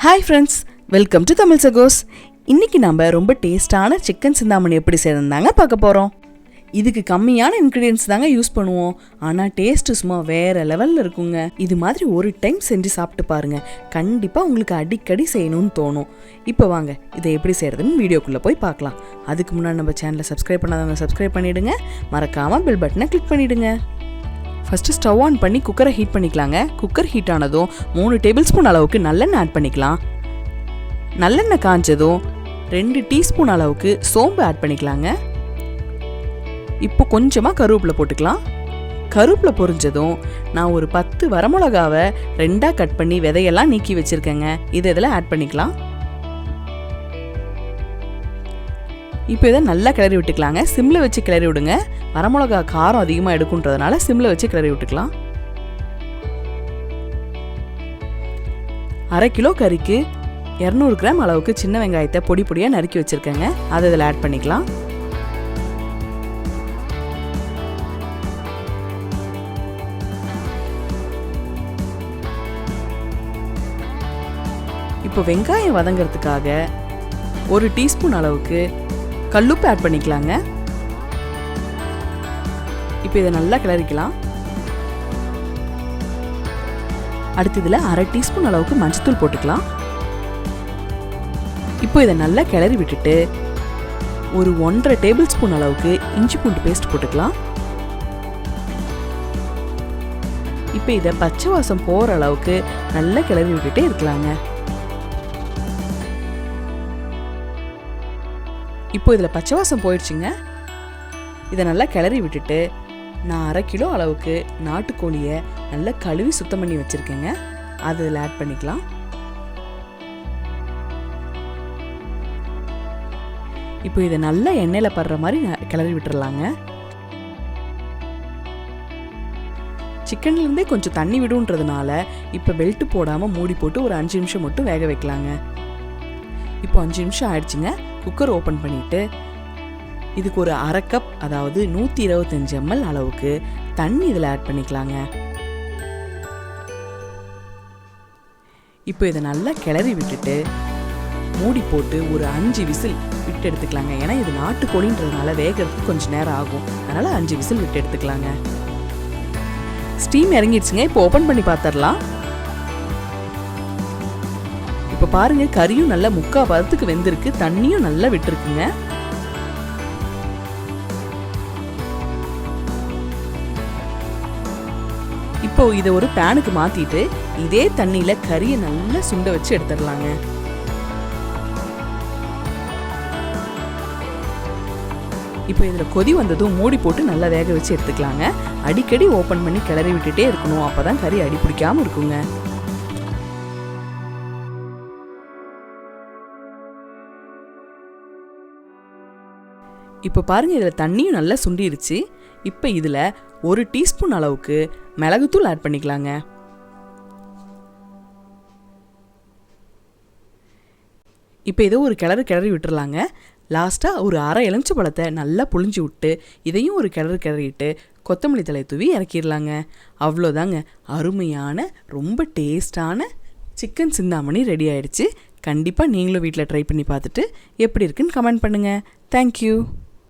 Hi friends, welcome to Tamil Sagos. இன்னைக்கு நம்ம ரொம்ப டேஸ்டான சிக்கன் சிந்தாமணி எப்படி செய்யறதுதாங்க பார்க்க போறோம். இதுக்கு கம்மியான இன்கிரிடியன்ஸ் தாங்க யூஸ் பண்ணுவோம். ஆனா டேஸ்ட் சும்மா வேற லெவல்ல இருக்குங்க. இது மாதிரி ஒரு டைம் செஞ்சு சாப்பிட்டு பாருங்க. கண்டிப்பா உங்களுக்கு அடிக்கடி செய்யணும்னு தோணும். இப்போ வாங்க இதை எப்படி செய்யறதுன்னு வீடியோக்குள்ள போய் பார்க்கலாம். அதுக்கு முன்னாடி நம்ம சேனலை சப்ஸ்கிரைப் பண்ணாதவங்க சப்ஸ்கிரைப் பண்ணிடுங்க. மறக்காம பெல் பட்டனை கிளிக் பண்ணிடுங்க. ஃபஸ்ட்டு ஸ்டவ் ஆன் பண்ணி குக்கரை ஹீட் பண்ணிக்கலாங்க. குக்கர் ஹீட் ஆனதும் 3 டேபிள் ஸ்பூன் அளவுக்கு நல்லெண்ணெய் ஆட் பண்ணிக்கலாம். நல்லெண்ணெய் காஞ்சதும் 2 டீஸ்பூன் அளவுக்கு சோம்பு ஆட் பண்ணிக்கலாங்க. இப்போ கொஞ்சமாக கருவேப்பிலை போட்டுக்கலாம். கருவேப்பிலை பொரிஞ்சதும் நான் ஒரு 10 வரமிளகாவை 2ஆக கட் பண்ணி விதையெல்லாம் நீக்கி வச்சுருக்கேங்க. இதை இதில் ஆட் பண்ணிக்கலாம். இப்போ இதை நல்லா கிளறி விட்டுக்கலாங்க. சிம்மில் வச்சு கிளறி விடுங்க. வரமிளகா காரம் அதிகமாக எடுக்குன்றதுனால சிம்மில் வச்சு கிளறி விட்டுக்கலாம். 1/2 கிலோ கறிக்கு 200 கிராம் அளவுக்கு சின்ன வெங்காயத்தை பொடி பொடியாக நறுக்கி வச்சுருக்கேங்க. அதை இதில் ஆட் பண்ணிக்கலாம். இப்போ வெங்காயம் வதங்கிறதுக்காக 1 டீஸ்பூன் அளவுக்கு கல்லுப்பு ஆட் பண்ணிக்கலாங்க. இப்போ இதை நல்லா கிளறிக்கலாம். அடுத்து இதில் 1/2 டீஸ்பூன் அளவுக்கு மஞ்சத்தூள் போட்டுக்கலாம். இப்போ இதை நல்லா கிளறி விட்டுட்டு ஒரு 1.5 டேபிள் ஸ்பூன் அளவுக்கு இஞ்சி பூண்டு பேஸ்ட் போட்டுக்கலாம். இப்போ இதை பச்சை வாசம் போகிற அளவுக்கு நல்லா கிளறி விட்டுட்டே இருக்கலாங்க. இப்போ இதில் பச்சை வாசம் போயிடுச்சுங்க. இதை நல்லா கிளறி விட்டுட்டு நான் 1/2 கிலோ அளவுக்கு நாட்டுக்கோழியை நல்லா கழுவி சுத்தம் பண்ணி வச்சுருக்கேங்க. அது இதில் ஆட் பண்ணிக்கலாம். இப்போ இதை நல்லா எண்ணெயில் படுற மாதிரி கிளறி விட்டுறலாங்க. சிக்கன்லேருந்தே கொஞ்சம் தண்ணி விடுன்றதுனால இப்போ பெல்ட் போடாமல் மூடி போட்டு ஒரு 5 நிமிஷம் மட்டும் வேக வைக்கலாங்க. இப்போ 5 நிமிஷம் ஆயிடுச்சுங்க. குக்கர் ஓப்பன் பண்ணிவிட்டு இதுக்கு ஒரு 1/2 கப் அதாவது 125 ml அளவுக்கு தண்ணி இதில் ஆட் பண்ணிக்கலாங்க. இப்போ இதை நல்லா கிளறி விட்டுட்டு மூடி போட்டு ஒரு 5 விசில் விட்டு எடுத்துக்கலாங்க. ஏன்னா இது நாட்டுக்கோழின்றதுனால வேகிறதுக்கு கொஞ்சம் நேரம் ஆகும். அதனால் 5 விசில் விட்டு எடுத்துக்கலாங்க. ஸ்டீம் இறங்கிடுச்சுங்க. இப்போ ஓப்பன் பண்ணி பார்த்துடலாம். இப்போ பாருங்க கறியும் நல்லா 3/4 பதத்துக்கு வெந்திருக்கு. தண்ணியும் நல்லா விட்டுருக்குங்க. இப்போ இதை ஒரு பேனுக்கு மாத்திட்டு இதே தண்ணியில கறியை நல்லா சுண்ட வச்சு எடுத்துடலாங்க. இப்போ இதில் கொதி வந்ததும் மூடி போட்டு நல்லா வேக வச்சு எடுத்துக்கலாங்க. அடிக்கடி ஓப்பன் பண்ணி கிளறி விட்டுட்டே இருக்கணும். அப்போதான் கறி அடி பிடிக்காம இருக்குங்க. இப்போ பாருங்க இதில் தண்ணியும் நல்லா சுண்டிருச்சு. இப்போ இதில் 1 டீஸ்பூன் அளவுக்கு மிளகுத்தூள் ஆட் பண்ணிக்கலாங்க. இப்போ இதை ஒரு கிளறி விட்டுறலாங்க. லாஸ்ட்டாக ஒரு 1/2 எலுமிச்சை பழத்தை நல்லா புழிஞ்சு விட்டு இதையும் ஒரு கிளறிட்டு கொத்தமல்லி தழை தூவி இறக்கிடலாங்க. அவ்வளோதாங்க, அருமையான ரொம்ப டேஸ்டான சிக்கன் சிந்தாமணி ரெடி ஆயிடுச்சு. கண்டிப்பாக நீங்களும் வீட்டில் ட்ரை பண்ணி பார்த்துட்டு எப்படி இருக்குன்னு கமெண்ட் பண்ணுங்கள். தேங்க்யூ.